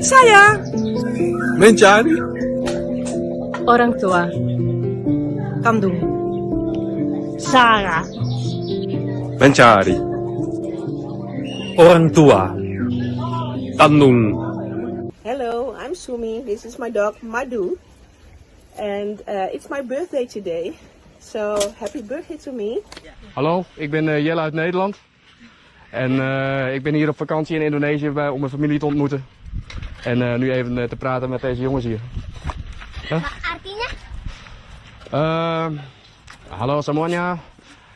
Saya mencari orang tua kandung. Saya mencari orang tua kandung. Hello, I'm Sumi. This is my dog Madu, and it's my birthday today. So happy birthday to me. Hallo, ik ben Jelle uit Nederland. En ik ben hier op vakantie in Indonesië om mijn familie te ontmoeten. En nu even te praten met deze jongens hier. Huh? Artinya? Halo semuanya,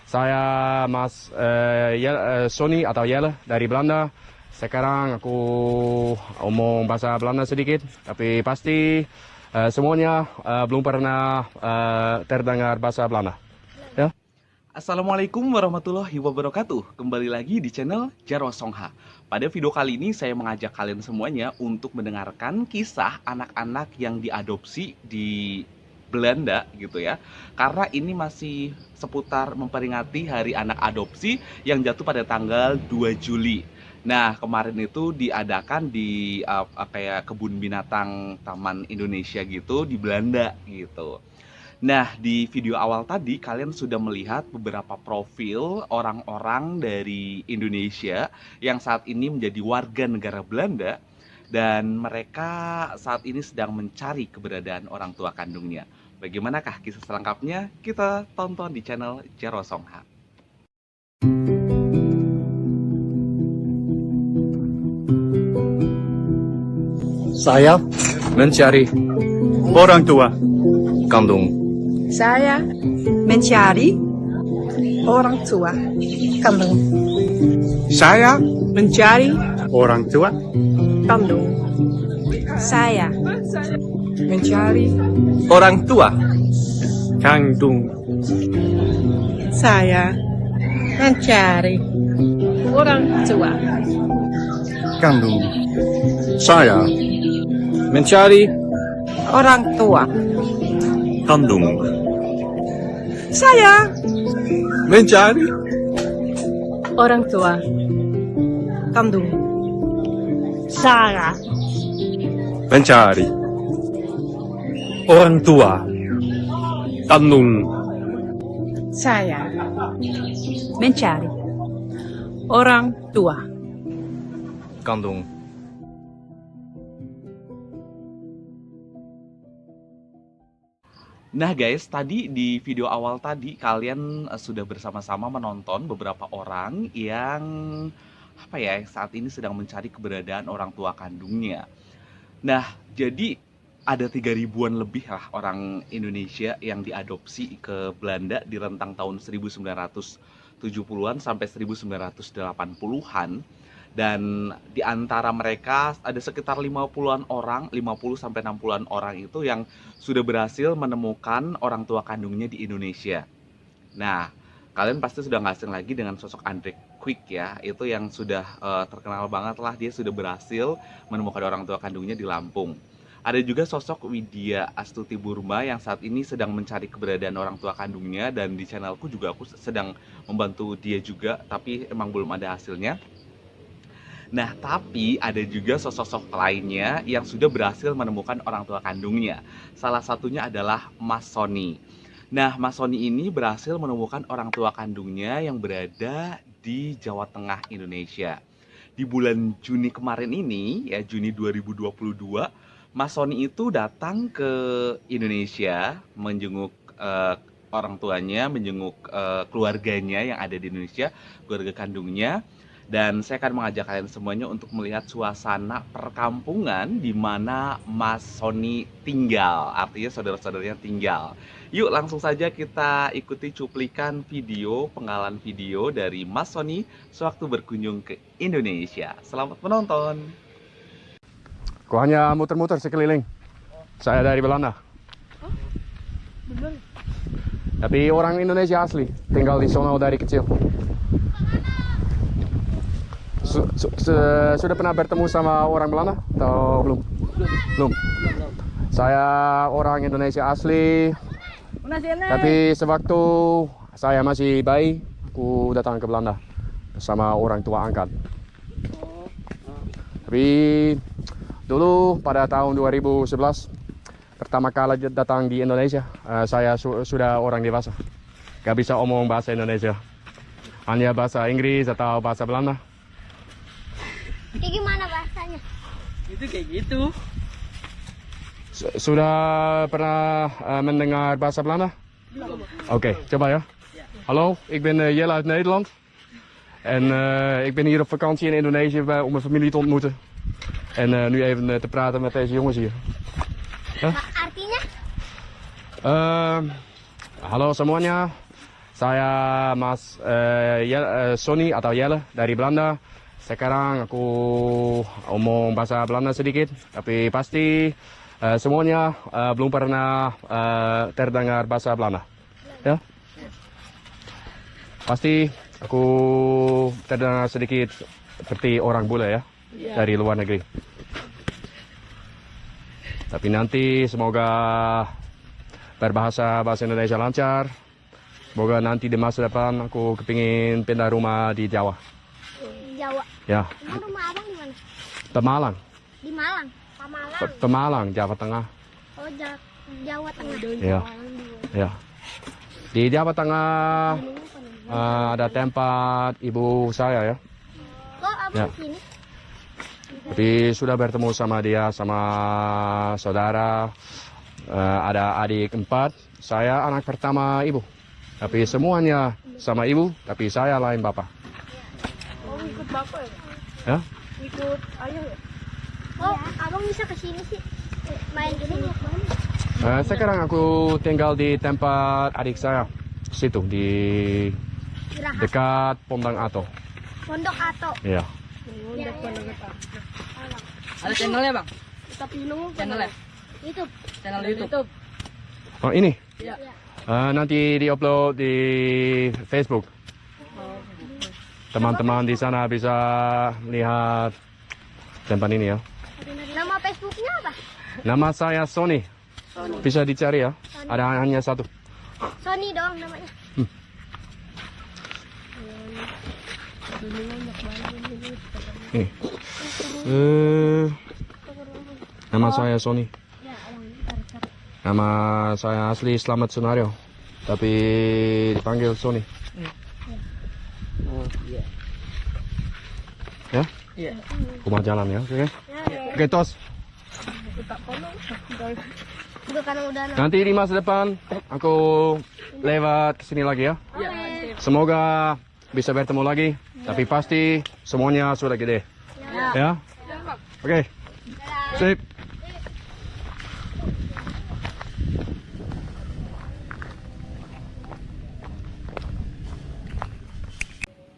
saya Mas Sony atau Jelle dari Belanda. Sekarang aku omong bahasa Belanda sedikit, tapi pasti semuanya belum pernah terdengar bahasa Belanda. Ya? Assalamualaikum warahmatullahi wabarakatuh. Kembali lagi di channel Jarwo Songha. Pada video kali ini saya mengajak kalian semuanya untuk mendengarkan kisah anak-anak yang diadopsi di Belanda gitu ya. Karena ini masih seputar memperingati Hari Anak Adopsi yang jatuh pada tanggal 2 Juli. Nah, kemarin itu diadakan di kayak kebun binatang Taman Indonesia gitu di Belanda gitu. Nah, di video awal tadi kalian sudah melihat beberapa profil orang-orang dari Indonesia yang saat ini menjadi warga negara Belanda dan mereka saat ini sedang mencari keberadaan orang tua kandungnya. Bagaimanakah kisah selengkapnya? Kita tonton di channel Jarwo Songha. Saya mencari orang tua kandung. Saya mencari orang tua kandung. Saya Mencari orang tua kandung. Saya mencari orang tua kandung. Saya mencari orang tua Kandung. Saya mencari orang tua. kandung. Saya Mencari orang tua kandung. Saya mencari orang tua kandung. Saya mencari orang tua Kandung. Nah guys, tadi di video awal tadi kalian sudah bersama-sama menonton beberapa orang yang saat ini sedang mencari keberadaan orang tua kandungnya. Nah, jadi ada 3.000-an lebih lah orang Indonesia yang diadopsi ke Belanda di rentang tahun 1970-an sampai 1980-an. Dan di antara mereka ada sekitar 50-an orang, 50 sampai 60-an orang itu yang sudah berhasil menemukan orang tua kandungnya di Indonesia. Nah, kalian pasti sudah nggak asing lagi dengan sosok Andre Quick ya, itu yang sudah terkenal banget lah, dia sudah berhasil menemukan orang tua kandungnya di Lampung. Ada juga sosok Widya Astuti Burma yang saat ini sedang mencari keberadaan orang tua kandungnya, dan di channelku juga aku sedang membantu dia juga, tapi emang belum ada hasilnya. Nah, tapi ada juga sosok-sosok lainnya yang sudah berhasil menemukan orang tua kandungnya. Salah satunya adalah Mas Sony. Nah, Mas Sony ini berhasil menemukan orang tua kandungnya yang berada di Jawa Tengah, Indonesia. Di bulan Juni kemarin ini, ya Juni 2022, Mas Sony itu datang ke Indonesia menjenguk orang tuanya, menjenguk keluarganya yang ada di Indonesia, keluarga kandungnya. Dan saya akan mengajak kalian semuanya untuk melihat suasana perkampungan di mana Mas Sony tinggal, artinya saudara-saudaranya tinggal. Yuk langsung saja kita ikuti cuplikan video, penggalan video dari Mas Sony sewaktu berkunjung ke Indonesia. Selamat menonton. Aku hanya muter-muter sekeliling. Saya dari Belanda. Bener. Tapi orang Indonesia asli, tinggal di sono dari kecil. Sudah pernah bertemu sama orang Belanda atau belum? Belum. Saya orang Indonesia asli. Tapi sewaktu saya masih bayi, aku datang ke Belanda bersama orang tua angkat. Tapi Dulu pada tahun 2011 pertama kali datang di Indonesia, saya sudah orang dewasa. Gak bisa omong bahasa Indonesia. Hanya bahasa Inggris atau bahasa Belanda. Kayak gimana bahasanya? Itu kayak gitu. Sudah pernah mendengar bahasa Belanda? Oké, coba ya. Hallo, ik ben Jelle uit Nederland. En ik ben hier op vakantie in Indonesië om mijn familie te ontmoeten. En nu even te praten met deze jongens hier. Artinya? Halo semuanya, saya Mas Sony atau Jelle dari Belanda. Sekarang aku omong bahasa Belanda sedikit, tapi pasti semuanya belum pernah terdengar bahasa Belanda. Ya? Pasti aku terdengar sedikit seperti orang bule ya, dari luar negeri. Tapi nanti semoga berbahasa bahasa Indonesia lancar. Semoga nanti di masa depan aku kepingin pindah rumah di Jawa. Jawa. Ya, Emang rumah abang di mana? Pemalang. Di Malang. Pamalang. Pemalang, Jawa Tengah. Oh, Jawa Tengah. Ya, ya. Di Jawa Tengah ada tempat ibu saya ya. Kok abang Ya. di sini? Tapi sudah bertemu sama dia, sama saudara. Ada adik 4, saya anak pertama ibu. Tapi semuanya sama ibu, tapi saya lain bapak. Oh, ikut bapak ya? Ya? Ikut ayah ya? Oh, abang bisa ke sini sih. Main ke sini. Sekarang aku tinggal di tempat adik saya, situ di Geraha. dekat Pondang Ato. Pondok Ato. Ya. Ya, Ada channelnya bang? Channelnya? YouTube. Channel YouTube. Oh ini? Iya. Nanti diupload di Facebook. Teman-teman di sana bisa lihat tempat ini ya. Nama Facebooknya apa? Nama saya Sony. Bisa dicari ya. Ada hanya satu. Sony dong namanya. Ini. Nama saya Sony. Nama saya asli Slamet Sunario, tapi dipanggil Sony. Ya? Iya. Aku mau jalan ya, oke? Oke, tos. Udah karena udah Nanti di masa depan aku lewat kesini lagi ya. Semoga bisa bertemu lagi, tapi pasti semuanya sudah gede. Ya? Oke. Sip.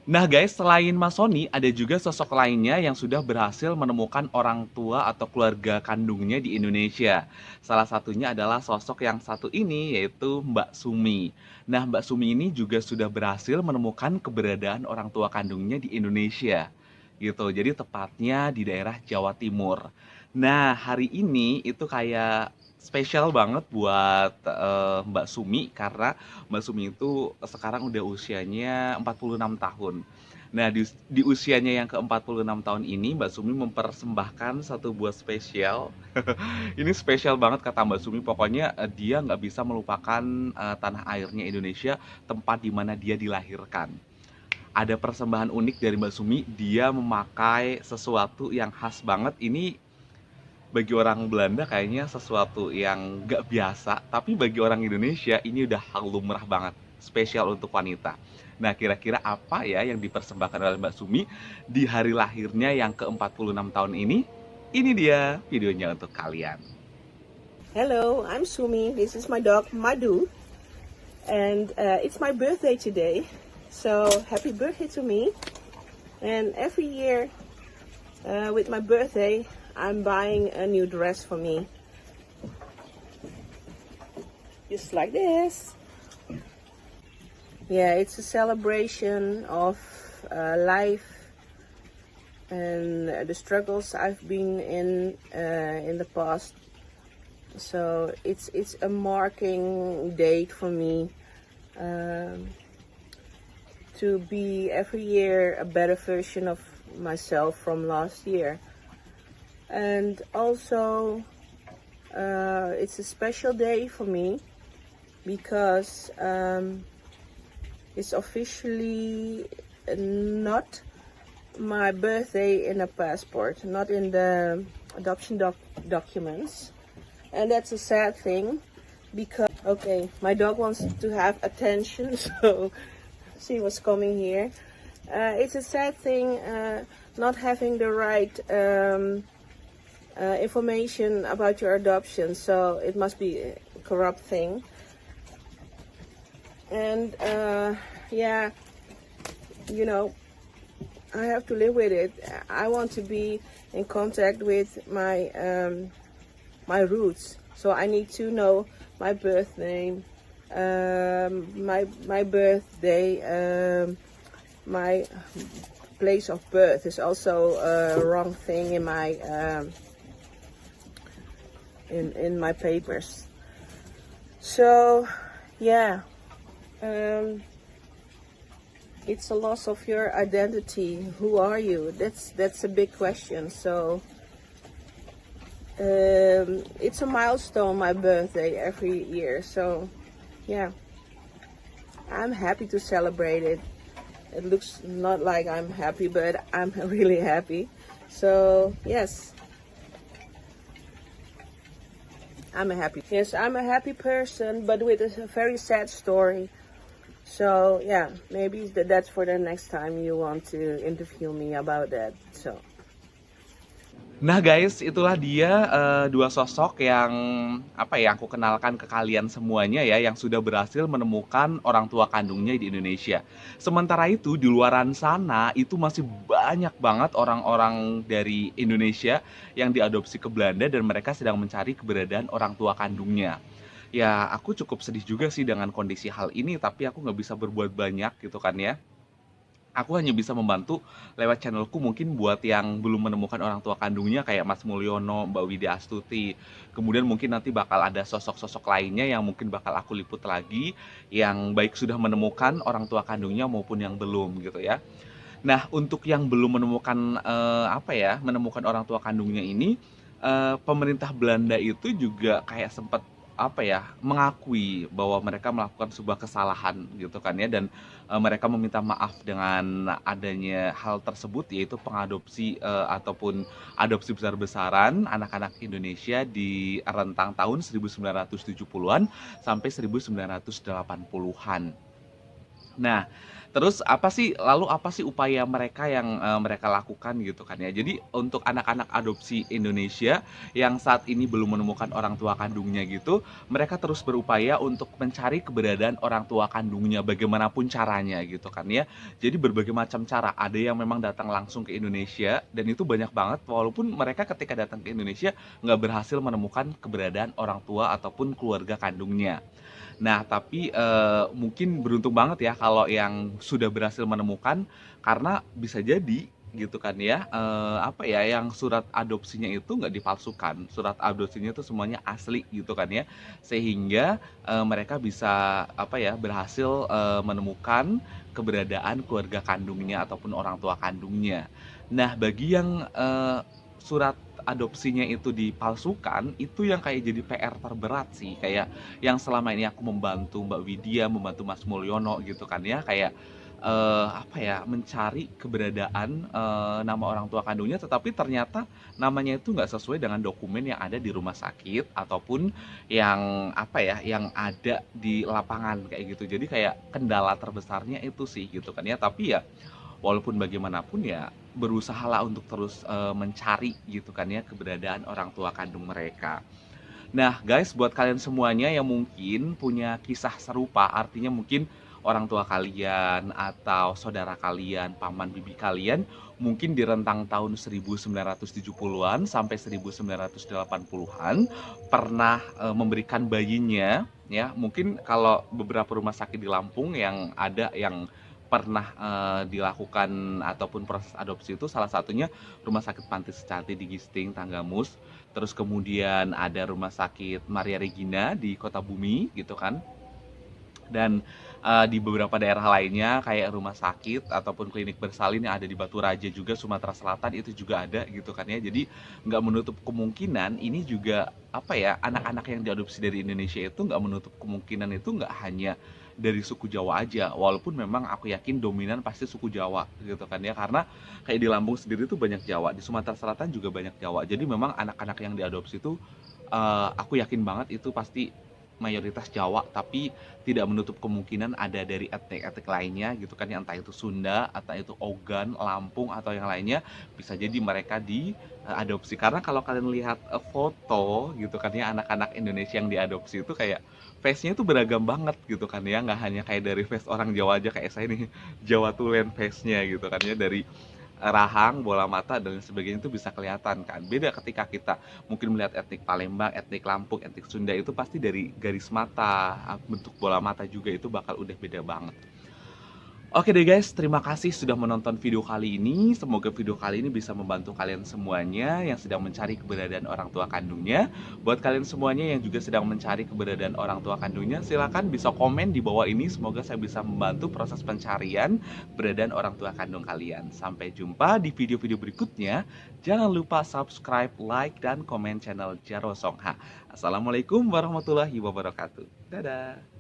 Nah guys, selain Mas Sony, ada juga sosok lainnya yang sudah berhasil menemukan orang tua atau keluarga kandungnya di Indonesia. Salah satunya adalah sosok yang satu ini, yaitu Mbak Sumi. Nah, Mbak Sumi ini juga sudah berhasil menemukan keberadaan orang tua kandungnya di Indonesia. Gitu, jadi tepatnya di daerah Jawa Timur. Nah, hari ini itu kayak spesial banget buat Mbak Sumi karena Mbak Sumi itu sekarang udah usianya 46 tahun. Nah, di usianya yang ke-46 tahun ini Mbak Sumi mempersembahkan satu buah spesial. Ini spesial banget kata Mbak Sumi, pokoknya dia nggak bisa melupakan tanah airnya Indonesia, tempat di mana dia dilahirkan. Ada persembahan unik dari Mbak Sumi, dia memakai sesuatu yang khas banget. Ini bagi orang Belanda kayaknya sesuatu yang gak biasa, tapi bagi orang Indonesia ini udah hal lumrah banget, spesial untuk wanita. Nah, kira-kira apa ya yang dipersembahkan oleh Mbak Sumi di hari lahirnya yang ke-46 tahun ini? Ini dia videonya untuk kalian. Hello, I'm Sumi. This is my dog Madu, and it's my birthday today. So happy birthday to me! And every year, with my birthday, I'm buying a new dress for me. Just like this. Yeah, it's a celebration of life and the struggles I've been in the past. So it's a marking date for me to be every year a better version of myself from last year. And also, it's a special day for me because it's officially not my birthday in a passport, not in the adoption documents. And that's a sad thing because, okay, my dog wants to have attention, so she was coming here. It's a sad thing not having the right information about your adoption, so it must be a corrupt thing. And yeah, you know, I have to live with it. I want to be in contact with my my roots, so I need to know my birth name, my birthday, my place of birth is also a wrong thing in my in my papers. So yeah, it's a loss of your identity. Who are you? That's a big question. So it's a milestone, my birthday, every year. So yeah, I'm happy to celebrate it. It looks not like I'm happy, but I'm really happy. So yes, I'm a happy person, but with a very sad story. So yeah, maybe that's for the next time you want to interview me about that. So. Nah guys, itulah dia dua sosok yang aku kenalkan ke kalian semuanya ya, yang sudah berhasil menemukan orang tua kandungnya di Indonesia. Sementara itu di luaran sana itu masih banyak banget orang-orang dari Indonesia yang diadopsi ke Belanda dan mereka sedang mencari keberadaan orang tua kandungnya. Ya aku cukup sedih juga sih dengan kondisi hal ini, tapi aku nggak bisa berbuat banyak gitu kan ya. Aku hanya bisa membantu lewat channelku mungkin buat yang belum menemukan orang tua kandungnya kayak Mas Mulyono, Mbak Widya Astuti. Kemudian mungkin nanti bakal ada sosok-sosok lainnya yang mungkin bakal aku liput lagi yang baik sudah menemukan orang tua kandungnya maupun yang belum gitu ya. Nah, untuk yang belum menemukan menemukan orang tua kandungnya ini, pemerintah Belanda itu juga kayak sempat mengakui bahwa mereka melakukan sebuah kesalahan gitu kan ya, dan mereka meminta maaf dengan adanya hal tersebut, yaitu pengadopsi ataupun adopsi besar-besaran anak-anak Indonesia di rentang tahun 1970-an sampai 1980-an. Nah, terus apa sih upaya mereka yang mereka lakukan gitu kan ya. Jadi untuk anak-anak adopsi Indonesia yang saat ini belum menemukan orang tua kandungnya gitu, mereka terus berupaya untuk mencari keberadaan orang tua kandungnya bagaimanapun caranya gitu kan ya. Jadi berbagai macam cara, ada yang memang datang langsung ke Indonesia dan itu banyak banget, walaupun mereka ketika datang ke Indonesia nggak berhasil menemukan keberadaan orang tua ataupun keluarga kandungnya. Nah, tapi mungkin beruntung banget ya kalau yang sudah berhasil menemukan, karena bisa jadi gitu kan ya, yang surat adopsinya itu nggak dipalsukan, surat adopsinya itu semuanya asli gitu kan ya, sehingga mereka bisa berhasil menemukan keberadaan keluarga kandungnya ataupun orang tua kandungnya. Nah, bagi yang surat adopsinya itu dipalsukan, itu yang kayak jadi PR terberat sih, kayak yang selama ini aku membantu Mbak Widya, membantu Mas Mulyono gitu kan ya, kayak mencari keberadaan nama orang tua kandungnya, tetapi ternyata namanya itu nggak sesuai dengan dokumen yang ada di rumah sakit ataupun yang yang ada di lapangan kayak gitu. Jadi kayak kendala terbesarnya itu sih gitu kan ya, tapi ya walaupun bagaimanapun ya berusahalah untuk terus mencari gitu kan ya keberadaan orang tua kandung mereka. Nah guys, buat kalian semuanya yang mungkin punya kisah serupa, artinya mungkin orang tua kalian atau saudara kalian, paman bibi kalian mungkin di rentang tahun 1970-an sampai 1980-an pernah memberikan bayinya ya. Mungkin kalau beberapa rumah sakit di Lampung yang ada yang pernah dilakukan ataupun proses adopsi itu, salah satunya Rumah Sakit Panti Secati di Gisting, Tanggamus. Terus kemudian ada Rumah Sakit Maria Regina di Kota Bumi gitu kan. Dan di beberapa daerah lainnya kayak rumah sakit ataupun klinik bersalin yang ada di Batu Raja juga Sumatera Selatan itu juga ada gitu kan ya. Jadi nggak menutup kemungkinan ini juga apa ya, anak-anak yang diadopsi dari Indonesia itu nggak menutup kemungkinan itu nggak hanya dari suku Jawa aja, walaupun memang aku yakin dominan pasti suku Jawa gitu kan ya, karena kayak di Lampung sendiri tuh banyak Jawa, di Sumatera Selatan juga banyak Jawa. Jadi memang anak-anak yang diadopsi itu aku yakin banget itu pasti mayoritas Jawa, tapi tidak menutup kemungkinan ada dari etnik-etnik lainnya gitu kan ya, entah itu Sunda, atau itu Ogan, Lampung atau yang lainnya, bisa jadi mereka diadopsi. Karena kalau kalian lihat foto gitu kan ya, anak-anak Indonesia yang diadopsi itu kayak face-nya itu beragam banget gitu kan ya, nggak hanya kayak dari face orang Jawa aja kayak saya nih, Jawa Tulen face-nya gitu kan ya, dari rahang, bola mata dan sebagainya itu bisa kelihatan kan. Beda ketika kita mungkin melihat etnik Palembang, etnik Lampung, etnik Sunda itu pasti dari garis mata, bentuk bola mata juga itu bakal udah beda banget. Oke deh guys, terima kasih sudah menonton video kali ini. Semoga video kali ini bisa membantu kalian semuanya yang sedang mencari keberadaan orang tua kandungnya. Buat kalian semuanya yang juga sedang mencari keberadaan orang tua kandungnya, silakan bisa komen di bawah ini. Semoga saya bisa membantu proses pencarian keberadaan orang tua kandung kalian. Sampai jumpa di video-video berikutnya. Jangan lupa subscribe, like, dan komen channel Jaro Songha. Assalamualaikum warahmatullahi wabarakatuh. Dadah.